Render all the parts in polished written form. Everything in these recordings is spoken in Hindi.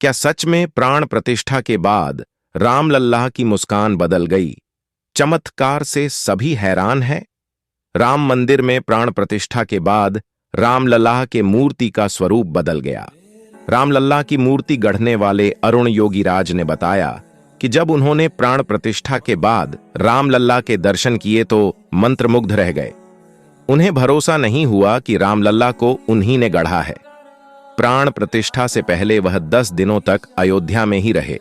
क्या सच में प्राण प्रतिष्ठा के बाद रामलल्ला की मुस्कान बदल गई? चमत्कार से सभी हैरान हैं। राम मंदिर में प्राण प्रतिष्ठा के बाद रामलल्ला के मूर्ति का स्वरूप बदल गया। रामलल्ला की मूर्ति गढ़ने वाले अरुण योगीराज ने बताया कि जब उन्होंने प्राण प्रतिष्ठा के बाद रामलल्ला के दर्शन किए तो मंत्रमुग्ध रह गए। उन्हें भरोसा नहीं हुआ कि रामलल्ला को उन्हीं ने गढ़ा है। प्राण प्रतिष्ठा से पहले वह 10 दिनों तक अयोध्या में ही रहे।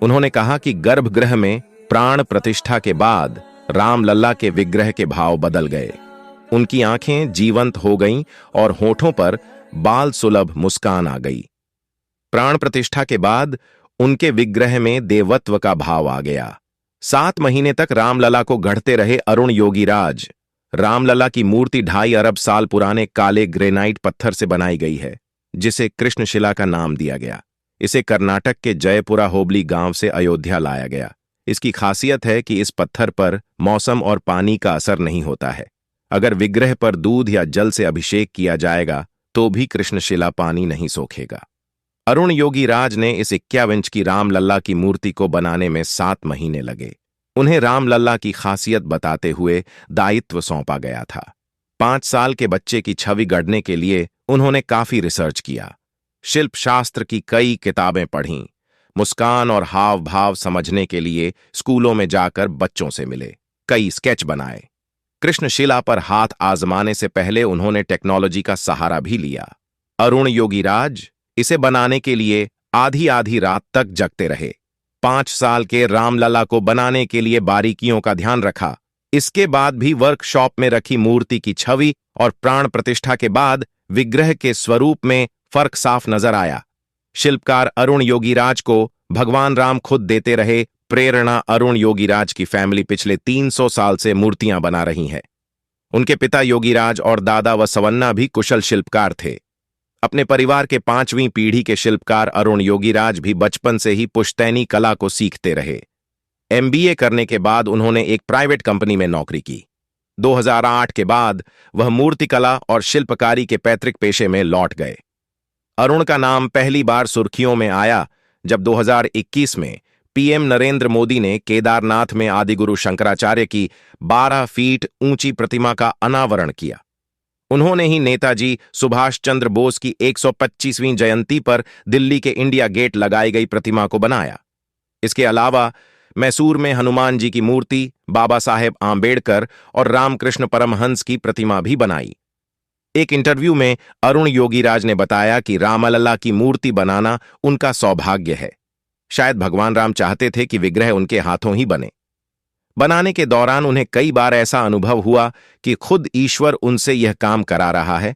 उन्होंने कहा कि गर्भगृह में प्राण प्रतिष्ठा के बाद रामलल्ला के विग्रह के भाव बदल गए। उनकी आंखें जीवंत हो गईं और होठों पर बाल सुलभ मुस्कान आ गई। प्राण प्रतिष्ठा के बाद उनके विग्रह में देवत्व का भाव आ गया। 7 महीने तक रामलला को गढ़ते रहे अरुण योगीराज। रामलला की मूर्ति 2.5 अरब साल पुराने काले ग्रेनाइट पत्थर से बनाई गई है, जिसे कृष्णशिला का नाम दिया गया। इसे कर्नाटक के जयपुरा होबली गांव से अयोध्या लाया गया। इसकी खासियत है कि इस पत्थर पर मौसम और पानी का असर नहीं होता है। अगर विग्रह पर दूध या जल से अभिषेक किया जाएगा तो भी कृष्णशिला पानी नहीं सोखेगा। अरुण योगीराज ने इस 51 इंच की रामलल्ला की मूर्ति को बनाने में 7 महीने लगे। उन्हें रामलल्ला की खासियत बताते हुए दायित्व सौंपा गया था। 5 साल के बच्चे की छवि गढ़ने के लिए उन्होंने काफी रिसर्च किया। शिल्प शास्त्र की कई किताबें पढ़ीं। मुस्कान और हाव भाव समझने के लिए स्कूलों में जाकर बच्चों से मिले। कई स्केच बनाए। कृष्णशिला पर हाथ आजमाने से पहले उन्होंने टेक्नोलॉजी का सहारा भी लिया। अरुण योगीराज इसे बनाने के लिए आधी आधी रात तक जगते रहे। 5 साल के रामलला को बनाने के लिए बारीकियों का ध्यान रखा। इसके बाद भी वर्कशॉप में रखी मूर्ति की छवि और प्राण प्रतिष्ठा के बाद विग्रह के स्वरूप में फर्क साफ नजर आया। शिल्पकार अरुण योगीराज को भगवान राम खुद देते रहे प्रेरणा। अरुण योगीराज की फैमिली पिछले 300 साल से मूर्तियां बना रही है। उनके पिता योगीराज और दादा वसवन्ना भी कुशल शिल्पकार थे। अपने परिवार के 5वीं पीढ़ी के शिल्पकार अरुण योगीराज भी बचपन से ही पुश्तैनी कला को सीखते रहे। MBA करने के बाद उन्होंने एक प्राइवेट कंपनी में नौकरी की। 2008 के बाद वह मूर्तिकला और शिल्पकारी के पैतृक पेशे में लौट गए। अरुण का नाम पहली बार सुर्खियों में आया जब 2021 में PM नरेंद्र मोदी ने केदारनाथ में आदिगुरु शंकराचार्य की 12 फीट ऊंची प्रतिमा का अनावरण किया। उन्होंने ही नेताजी सुभाष चंद्र बोस की 125वीं जयंती पर दिल्ली के इंडिया गेट लगाई गई प्रतिमा को बनाया। इसके अलावा मैसूर में हनुमान जी की मूर्ति, बाबा साहेब आंबेडकर और रामकृष्ण परमहंस की प्रतिमा भी बनाई। एक इंटरव्यू में अरुण योगीराज ने बताया कि रामलला की मूर्ति बनाना उनका सौभाग्य है। शायद भगवान राम चाहते थे कि विग्रह उनके हाथों ही बने। बनाने के दौरान उन्हें कई बार ऐसा अनुभव हुआ कि खुद ईश्वर उनसे यह काम करा रहा है।